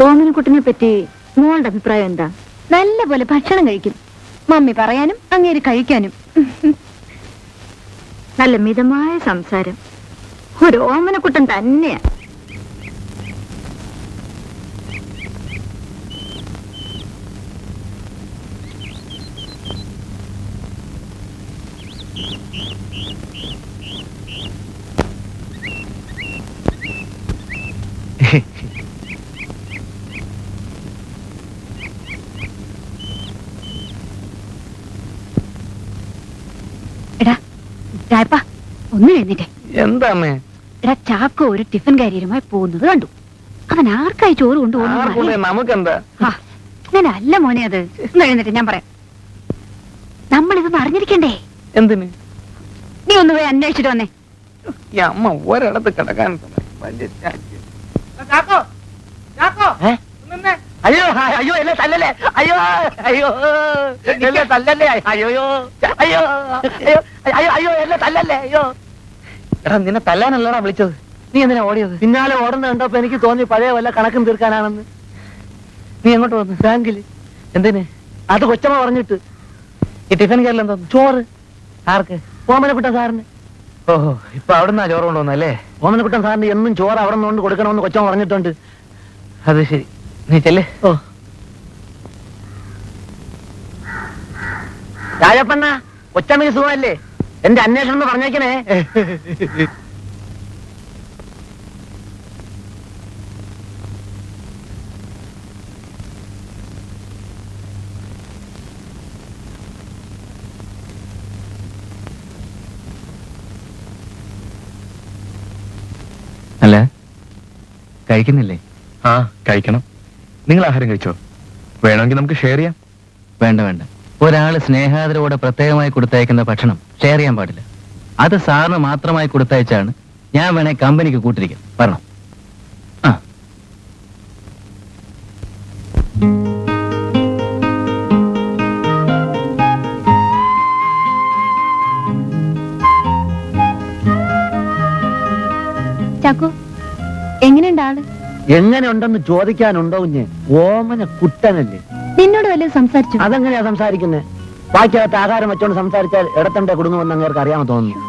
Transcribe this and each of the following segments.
ഓമനക്കുട്ടനെ പറ്റി മോളുടെ അഭിപ്രായം എന്താ? നല്ല പോലെ ഭക്ഷണം കഴിക്കും. മമ്മി പറയാനും അങ്ങേര് കഴിക്കാനും. നല്ല മിതമായ സംസാരം. ഒരു ഓമനക്കുട്ടൻ തന്നെയാ. എടാ രായപ്പാ, ഒന്ന് എഴുന്നേറ്റേ. എന്താ അമ്മേ? എടാ, ചാക്കോ ഒരു ടിഫിൻ കാരിയരുമായി പോകുന്നത് കണ്ടു. അവൻ ആർക്കായി ചോറ് കൊണ്ടുപോകുന്നു? നമുക്കെന്താ? അങ്ങനെ അല്ല മോനെ, അത് ഒന്ന് എഴുന്നേറ്റ്, ഞാൻ പറയാം. നമ്മളിതൊന്നും അറിഞ്ഞിരിക്കണ്ടേ? എന്തിന്? നീ ഒന്ന് പോയി അന്വേഷിച്ചിട്ട് വന്നേ. ഈ അമ്മ ഒരിടത്ത് കിടക്കാൻ വലിയ അയ്യോ അയ്യോ എന്നെ തല്ലല്ലേ, അയ്യോ അയ്യോ എന്നെ തല്ലല്ലേ, അയ്യോ അയ്യോ അയ്യോ അയ്യോ അയ്യോ എന്നെ തല്ലല്ലേ, അയ്യോ. എടാ, നിന്നെ തല്ലാനല്ലടാ വിളിച്ചത്. നീ എന്തിനാ ഓടിയത്? പിന്നാലെ ഓടുന്ന കണ്ടപ്പോ എനിക്ക് തോന്നി പഴയ വല്ല കണക്കും തീർക്കാനാണെന്ന്. നീ എങ്ങോട്ട് വന്നു? ബാങ്കിൽ. എന്തിന്? അത് കൊച്ചമ്മ പറഞ്ഞിട്ട്. ഈ ടിഫിൻ കയറിൽ എന്തോ ചോറ്. ആർക്ക്? ഓമനക്കുട്ടൻ സാറിന്. ഓഹോ, ഇപ്പൊ അവിടുന്ന് ചോറ് കൊണ്ടുവന്നല്ലേ? ഓമനക്കുട്ടൻ സാറിന് എന്നും ചോറ് അവിടെ നിന്ന് കൊണ്ട് കൊടുക്കണമെന്ന് കൊച്ചമ്മ പറഞ്ഞിട്ടുണ്ട്. അത് ശരി, നീ ചെല്ലേ. ഓ രാജപ്പണ്ണ, കൊച്ചമ്മയ്ക്ക് സുഖമല്ലേ? എന്റെ അന്വേഷണം എന്ന് പറഞ്ഞേക്കണേ. അല്ല, കഴിക്കുന്നില്ലേ? ആ, കഴിക്കണം. നിങ്ങൾ ആഹാരം കഴിച്ചോ? വേണമെങ്കിൽ നമുക്ക് ഷെയർ ചെയ്യാം. വേണ്ട വേണ്ട. ഒരാള് സ്നേഹാദരോടെ പ്രത്യേകമായി കൊടുത്തയക്കുന്ന ഭക്ഷണം ഷെയർ ചെയ്യാൻ പാടില്ല. അത് സാറിന് മാത്രമായി കൊടുത്തയച്ചാണ് ഞാൻ വേണേ കമ്പനിക്ക് കൂട്ടിരിക്കാം. പറഞ്ഞോ. ആ, ചാക്കോ, എങ്ങനെയുണ്ട് ആള്? എങ്ങനെയുണ്ടെന്ന് ചോദിക്കാനുണ്ടോ? ഓമന കുട്ടനല്ലേ? നിന്നോട് വല്ലതും സംസാരിച്ചു? അതെങ്ങനെയാ സംസാരിക്കുന്നേ? ബാക്കിയകത്ത് ആഹാരം വെച്ചോണ്ട് സംസാരിച്ചാൽ ഇടത്തണ്ടേ കുടുങ്ങുമെന്ന് അങ്ങേർക്ക് അറിയാമെന്ന് തോന്നുന്നു.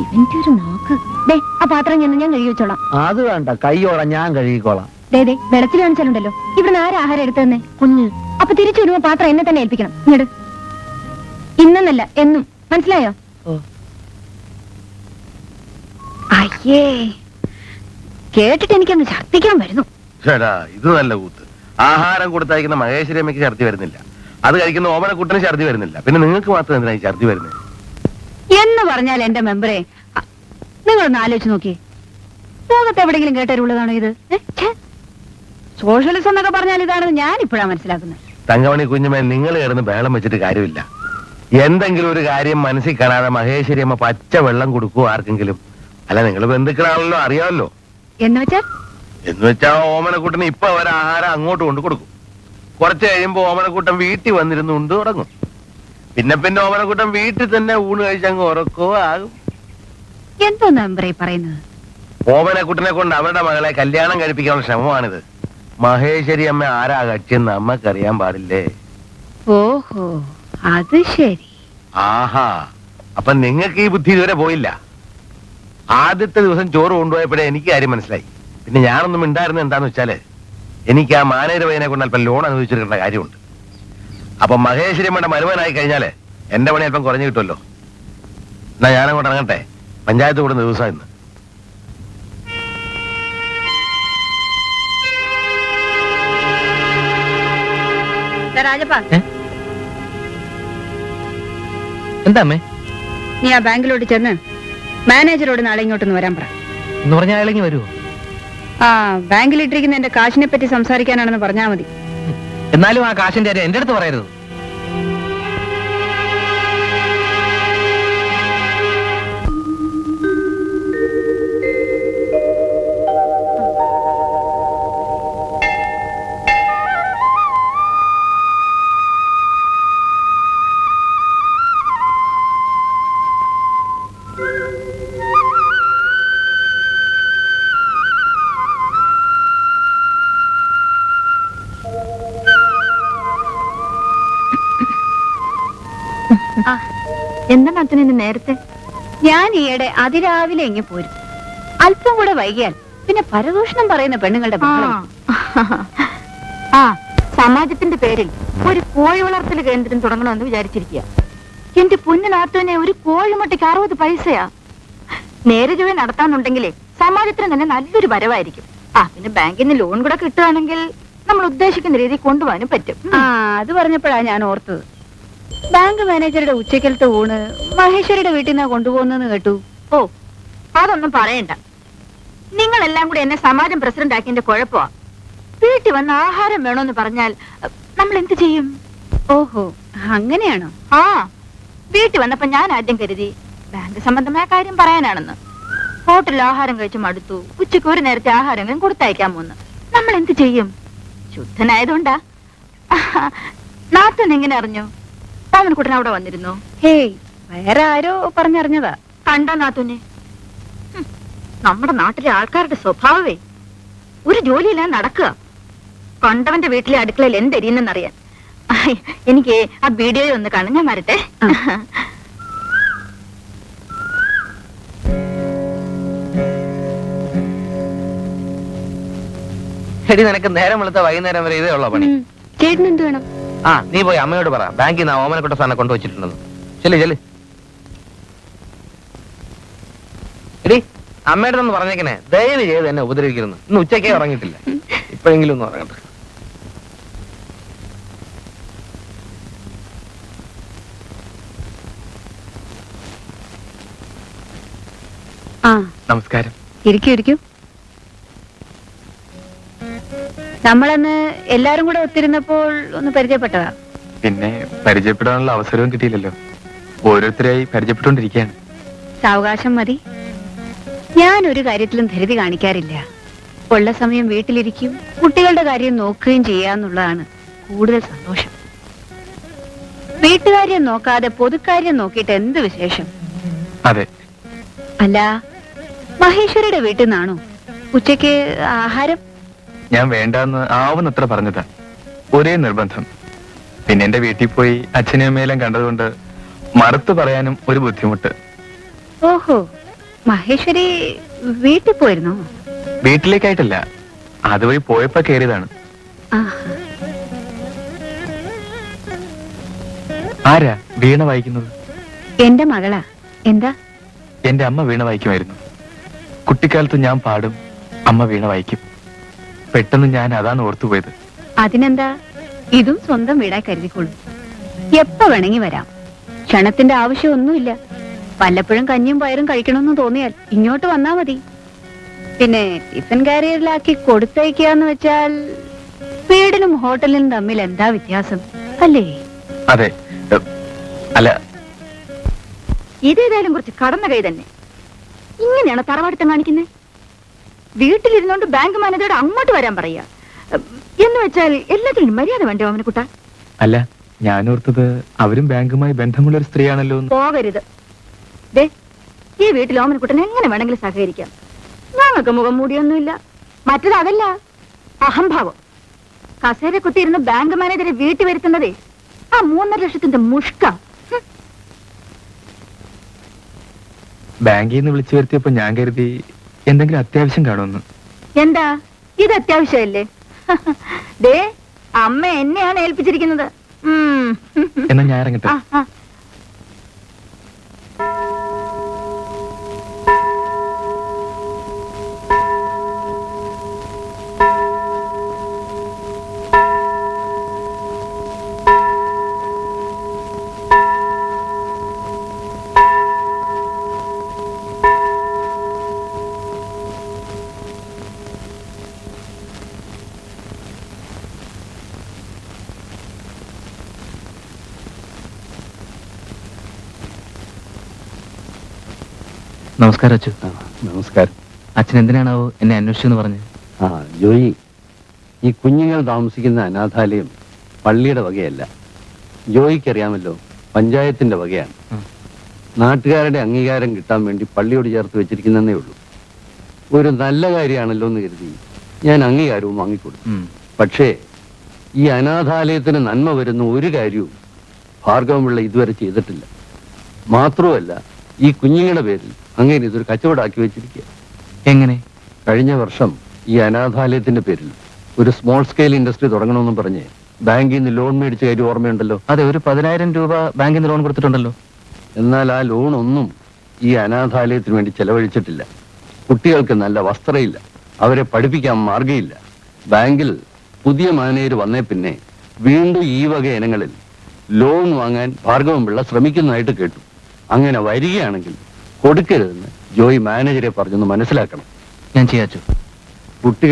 ഇവന്റെ ഒരു നോക്ക്. ദേ, ആ പാത്രം ഞാൻ കഴുകി വെച്ചോളാം. അത് വേണ്ട, കൈയോടെ ഞാൻ കഴുകിക്കോളാം. ദേ വെള്ളത്തിൽ കാണിച്ചാലുണ്ടല്ലോ. ഇവിടുന്ന് ആരാ ആഹാരം എടുത്തു തന്നെ? കുഞ്ഞ്. അപ്പൊ തിരിച്ചു വരുമ്പോ പാത്രം എന്നെ തന്നെ ഏൽപ്പിക്കണം. ഇങ്ങട്. ഇന്നെന്നല്ല, എന്നും. മനസ്സിലായോ? അയ്യേ, കേട്ടിട്ട് എനിക്കൊന്ന് ഛർദ്ദിക്കാൻ വരുന്നു. ഇത് നല്ല കൂത്ത്. ആഹാരം കൊടുത്തയക്കുന്ന മഹേശ്വരി അമ്മയ്ക്ക് ഛർദി വരുന്നില്ല, അത് കഴിക്കുന്ന ഓമനക്കുട്ടന് ഛർദി വരുന്നില്ല, പിന്നെ നിങ്ങൾക്ക് മാത്രം എന്തിനാ ഈ ഛർദി വരുന്നത്? എന്ന് പറഞ്ഞാൽ എന്റെ മെമ്പറെ, നിങ്ങളൊന്ന് ആലോചിച്ച് നോക്കിയേ. ലോകത്ത് എവിടെയെങ്കിലും കേട്ടരുള്ളതാണോ ഇത്? സോഷ്യലിസം എന്നൊക്കെ പറഞ്ഞാൽ ഇതാണെന്ന് ഞാൻ ഇപ്പോഴാണ് മനസ്സിലാക്കുന്നത്. തങ്കമണി കുഞ്ഞുമേ, നിങ്ങൾ കിടന്ന് ബഹളം വെച്ചിട്ട് കാര്യമില്ല. എന്തെങ്കിലും ഒരു കാര്യം മനസ്സിൽ കാണാതെ മഹേശ്വരി അമ്മ പച്ച വെള്ളം കൊടുക്കുവോ ആർക്കെങ്കിലും? അല്ല, നിങ്ങൾ ബന്ധുക്കളാണല്ലോ, അറിയാമല്ലോ. എന്ന് വെച്ചാ ഓമനക്കുട്ടന് ഇപ്പൊ അവർ ആഹാരം അങ്ങോട്ട് കൊണ്ട് കൊടുക്കും. കുറച്ച് കഴിയുമ്പോ ഓമനക്കുട്ടൻ വീട്ടിൽ വന്നിരുന്ന് ഉണ്ട് തുടങ്ങും. പിന്നെ ഓമനക്കുട്ടൻ വീട്ടിൽ തന്നെ ഊണ് കഴിച്ചങ്ങ് ഉറക്കോ ആകും. എന്തോ മെമ്പറെ പറയുന്നത്? ഓമനക്കുട്ടനെ കൊണ്ട് അവരുടെ മകളെ കല്യാണം കഴിപ്പിക്കാനുള്ള ശ്രമമാണിത്. മഹേശ്വരി അമ്മ ആരാ കക്ഷിയെന്ന് അമ്മക്കറിയാൻ പാടില്ലേ? ഓഹോ, അത് ശരി. ആഹാ, അപ്പൊ നിങ്ങൾക്ക് ഈ ബുദ്ധി ഇതുവരെ പോയില്ല. ആദ്യത്തെ ദിവസം ചോറ് കൊണ്ടുപോയപ്പോഴേ എനിക്ക് കാര്യം മനസ്സിലായി. പിന്നെ ഞാനൊന്നും ഉണ്ടായിരുന്ന എന്താന്ന് വെച്ചാല്, എനിക്ക് ആ മാനേജർ പയ്യനെ കൊണ്ട് അല്പം ലോൺ അനുവദിച്ചെടുക്കേണ്ട കാര്യമുണ്ട്. അപ്പൊ മഹേശ്വരി അമ്മയുടെ മരുമനായി കഴിഞ്ഞാല് എന്റെ പണി അല്പം കുറഞ്ഞു കിട്ടുമല്ലോ. എന്നാ ഞാനങ്ങോട്ട് ഇറങ്ങട്ടെ, പഞ്ചായത്ത് കൂടുന്ന ദിവസം ഇന്ന്. എന്താ അമ്മേ? നീ ആ ബാങ്കിലോട്ട് ചെന്ന് മാനേജരോട് നാളെ ഇങ്ങോട്ടൊന്ന് വരാൻ പറ. എന്ന് പറഞ്ഞാൽ അയാളെങ്കിൽ വരുമോ? ആ, ബാങ്കിലിട്ടിരിക്കുന്ന എന്റെ കാശിനെ പറ്റി സംസാരിക്കാനാണെന്ന് പറഞ്ഞാൽ മതി. എന്നാലും ആ കാശിന്റെ കാര്യം എന്റെ അടുത്ത് പറയരുത്. എന്താണ് അച്ഛനെ നേരത്തെ? ഞാൻ ഈയിടെ അതിരാവിലെ ഇങ്ങ് പോരും. അല്പം കൂടെ വൈകിയാൽ പിന്നെ പരദൂഷണം പറയുന്ന പെണ്ണുങ്ങളുടെ ബഹളം. ആ സമാജത്തിന്റെ പേരിൽ ഒരു കോഴി വളർത്തൽ കേന്ദ്രം തുടങ്ങണമെന്ന് വിചാരിച്ചിരിക്കുക. എന്റെ പൊന്നിനാത്തന്നെ ഒരു കോഴിമുട്ടയ്ക്ക് 60 പൈസയാ. നേരെ ചൊവ്വേ നടത്താന്നുണ്ടെങ്കിലേ സമാജത്തിന് തന്നെ നല്ലൊരു വരവായിരിക്കും. പിന്നെ ബാങ്കിൽ നിന്ന് ലോൺ കൂടെ കിട്ടുകയാണെങ്കിൽ നമ്മൾ ഉദ്ദേശിക്കുന്ന രീതിയിൽ കൊണ്ടുപോകാനും പറ്റും. അത് പറഞ്ഞപ്പോഴാണ് ഞാൻ ഓർത്തത്. ബാങ്ക് മാനേജറുടെ ഉച്ചക്കലത്തെ ഊണ് മഹേശ്വരിയുടെ വീട്ടിൽ നിന്നാ കൊണ്ടുപോകുന്നെന്ന് കേട്ടു. ഓ അതൊന്നും പറയണ്ട. നിങ്ങളെല്ലാം കൂടി എന്നെ സമാജം പ്രസിഡന്റ് ആക്കിയതിന്റെ കുഴപ്പമാ. വീട്ടിൽ വന്ന് ആഹാരം വേണോന്ന് പറഞ്ഞാൽ നമ്മൾ എന്ത് ചെയ്യും? ഓഹോ അങ്ങനെയാണോ? ആ വീട്ടിൽ വന്നപ്പോ ഞാൻ ആദ്യം കരുതി ബാങ്ക് സംബന്ധമായ കാര്യം പറയാനാണെന്ന്. ഹോട്ടലിൽ ആഹാരം കഴിച്ച് മടുത്തു. ഉച്ചയ്ക്ക് ഒരു നേരത്തെ ആഹാരം കൊടുത്തയക്കാൻ പോന്ന്. നമ്മൾ എന്ത് ചെയ്യും? ശുദ്ധനായതുകൊണ്ടാ. നാത്തൻ എങ്ങനെ അറിഞ്ഞു? രാമൻകുട്ടൻ അവിടെ വന്നിരുന്നോ? ഹേയ് വേറെ ആരോ പറഞ്ഞറിഞ്ഞതാ. കണ്ടോ നാത്തൂനെ? നമ്മുടെ നാട്ടിലെ ആൾക്കാരുടെ സ്വഭാവമേ ഒരു ജോലിയില്ല നടക്കുക. കണ്ടവന്റെ വീട്ടിലെ അടുക്കളയിൽ എന്തെരിയുന്നെന്നറിയാൻ. എനിക്ക് ആ വീഡിയോ ഒന്ന് കാണാൻ ഞാൻ വരട്ടെ. എടി നിനക്ക് നേരം വെളുത്ത വൈകുന്നേരം വരെ ഇതേ ഉള്ള പണി. ചേട്ടൻ എന്ത് വേണം? നീ പോയി അമ്മയോട് പറ ബാങ്കിൽ നിന്ന് ഓമനക്കുട്ട സാധനം കൊണ്ടുവച്ചിട്ടുണ്ടെന്ന്. ചെല്ല് എടി അമ്മയുടെ ഒന്ന് പറഞ്ഞേക്കണേ, ദയവ് ചെയ്ത് എന്നെ ഉപദ്രവിക്കരുന്നു. ഇന്ന് ഉച്ചയ്ക്കേ ഉറങ്ങിയിട്ടില്ല, ഇപ്പോഴെങ്കിലും ഒന്ന് ഉറങ്ങട്ടെ. നമസ്കാരം. ഇരിക്കൂ. നമ്മളന്ന് എല്ലാരും കൂടെ ഒത്തിരുന്നപ്പോൾ ഒന്ന് പരിചയപ്പെട്ടതാ. പിന്നെ പരിചയപ്പെടാനുള്ള അവസരവും കിട്ടിയില്ലല്ലോ. ഓരോരുത്തരായി പരിചയപ്പെട്ടുകൊണ്ടിരിക്കുകയാണ്. സാവകാശം മതി. ഞാൻ ഒരു കാര്യത്തിലും ധൃതി കാണിക്കാറില്ല. ഉള്ള സമയം വീട്ടിലിരിക്കും, കുട്ടികളുടെ കാര്യം നോക്കുകയും ചെയ്യാന്നുള്ളതാണ് കൂടുതൽ സന്തോഷം. വീട്ടുകാര്യം നോക്കാതെ പൊതുക്കാര്യം നോക്കിയിട്ട് എന്ത് വിശേഷം? അതെ. അല്ല, മഹേശ്വരിയുടെ വീട്ടിൽ നിന്നാണോ ഉച്ചയ്ക്ക് ആഹാരം? ഞാൻ വേണ്ടാന്ന് ആവുന്നത്ര പറഞ്ഞതാ. ഒരേ നിർബന്ധം. പിന്നെ എന്റെ വീട്ടിൽ പോയി അച്ഛനെയും അമ്മയെല്ലാം കണ്ടതുകൊണ്ട് മറുത്തു പറയാനും ഒരു ബുദ്ധിമുട്ട്. ഓഹോ, മഹേശ്വരി വീട്ടിൽ പോയിരുന്നോ? വീട്ടിലേക്കായിട്ടല്ല, അതുവഴി പോയപ്പോ കയറിയതാണ്. ആരാ വീണ വായിക്കുന്നത്? എന്റെ മകളാ. എന്താ? എന്റെ അമ്മ വീണ വായിക്കുമായിരുന്നു. കുട്ടിക്കാലത്ത് ഞാൻ പാടും, അമ്മ വീണ വായിക്കും. പെട്ടെന്ന് ഞാൻ അതാണ് ഓർത്തുപോയത്. അതിനെന്താ, ഇതും സ്വന്തം വീടായി കരുതിക്കോളൂ. എപ്പ വേണമെങ്കി വരാം. ക്ഷണത്തിന്റെ ആവശ്യമൊന്നുമില്ല. വല്ലപ്പോഴും കഞ്ഞിയും പയറും കഴിക്കണമെന്ന് തോന്നിയാൽ ഇങ്ങോട്ട് വന്നാ മതി. പിന്നെ ടിഫിൻ കാരിയറിലാക്കി കൊടുത്തയക്കാന്ന് വെച്ചാൽ വീടിനും ഹോട്ടലിനും തമ്മിൽ എന്താ വ്യത്യാസം അല്ലേ? അതെ. അല്ല, ഇതേതായാലും കുറച്ച് കടന്ന കൈ തന്നെ. ഇങ്ങനെയാണ് തറവാടിത്തം കാണിക്കുന്നത്. വീട്ടിലിരുന്നോണ്ട് ബാങ്ക് മാനേജരോട് അങ്ങോട്ട് വരാൻ പറയാ എന്ന് വെച്ചാൽ എല്ലാത്തിനും മര്യാദ വേണ്ടേ ഓമനക്കുട്ട? അല്ല, ഞാൻ ഓർത്തത് അവരും ബാങ്കുമായി ബന്ധമുള്ള ഒരു സ്ത്രീയാണല്ലോ. പോകരുത്. ദേ, ഈ വീട്ടിൽ ഓമനക്കുട്ടൻ എങ്ങനെ വേണമെങ്കിലും സഹകരിക്കാം. ഞങ്ങൾക്ക് മുഖം മൂടിയൊന്നുമില്ല. മറ്റത് അതല്ല, അഹംഭാവം. കസേര കുത്തിയിരുന്ന് ബാങ്ക് മാനേജരെ വീട്ടിൽ വരുത്തുന്നതേ ആ 3.5 ലക്ഷത്തിന്റെ മുഷ്ക. ബാങ്കിൽ നിന്ന് വിളിച്ചു വരുത്തിയപ്പോ ഞാൻ കരുതി എന്തെങ്കിലും അത്യാവശ്യം കാണുമെന്ന്. എന്താ ഇത് അത്യാവശ്യമല്ലേ? ദേ, അമ്മ എന്നെയാണ് ഏൽപ്പിച്ചിരിക്കുന്നത്. എന്നാ ഞാൻ ഇറങ്ങട്ടെ. നമസ്കാരം അച്ചു. നമസ്കാരം. അച്ഛൻ എന്തിനാണാവോ എന്നെ അന്വേഷിച്ചെന്ന് പറഞ്ഞു? ജോയി, ഈ കുഞ്ഞുങ്ങൾ താമസിക്കുന്ന അനാഥാലയം പള്ളിയുടെ വകയല്ല. ജോയിക്കറിയാമല്ലോ, പഞ്ചായത്തിന്റെ വകയാണ്. നാട്ടുകാരുടെ അംഗീകാരം കിട്ടാൻ വേണ്ടി പള്ളിയോട് ചേർത്ത് വെച്ചിരിക്കുന്നേ ഉള്ളൂ. ഒരു നല്ല കാര്യമാണല്ലോ എന്ന് കരുതി ഞാൻ അംഗീകാരവും വാങ്ങിക്കൊടുത്തു. പക്ഷേ ഈ അനാഥാലയത്തിന് നന്മ വരുന്ന ഒരു കാര്യവും ഭാർഗവമുള്ള ഇതുവരെ ചെയ്തിട്ടില്ല. മാത്രവുമല്ല ഈ കുഞ്ഞുങ്ങളുടെ പേരിൽ അങ്ങനെ ഇതൊരു കച്ചവടമാക്കി വെച്ചിരിക്കുക. എങ്ങനെ? കഴിഞ്ഞ വർഷം ഈ അനാഥാലയത്തിന്റെ പേരിൽ ഒരു സ്മോൾ സ്കെയിൽ ഇൻഡസ്ട്രി തുടങ്ങണമെന്നും പറഞ്ഞ് ബാങ്കിൽ നിന്ന് ലോൺ മേടിച്ച കാര്യം ഓർമ്മയുണ്ടല്ലോ. അതെ, ഒരു 10,000 രൂപ ബാങ്കിൽ നിന്ന് ലോൺ കൊടുത്തിട്ടുണ്ടല്ലോ. എന്നാൽ ആ ലോൺ ഒന്നും ഈ അനാഥാലയത്തിന് വേണ്ടി ചെലവഴിച്ചിട്ടില്ല. കുട്ടികൾക്ക് നല്ല വസ്ത്രമില്ല, അവരെ പഠിപ്പിക്കാൻ മാർഗമില്ല. ബാങ്കിൽ പുതിയ മാനേജർ വന്നേ പിന്നെ വീണ്ടും ഈ വക ഇനങ്ങളിൽ ലോൺ വാങ്ങാൻ ഭാർഗവൻ പിള്ള ശ്രമിക്കുന്നതായിട്ട് കേട്ടു. അങ്ങനെ വരികയാണെങ്കിൽ കൊടുക്കരുതെന്ന് ജോയി മാനേജരെ പറഞ്ഞൊന്ന് മനസ്സിലാക്കണം. ഞാൻ ചെയ്യാച്ചു. കുട്ടികൾ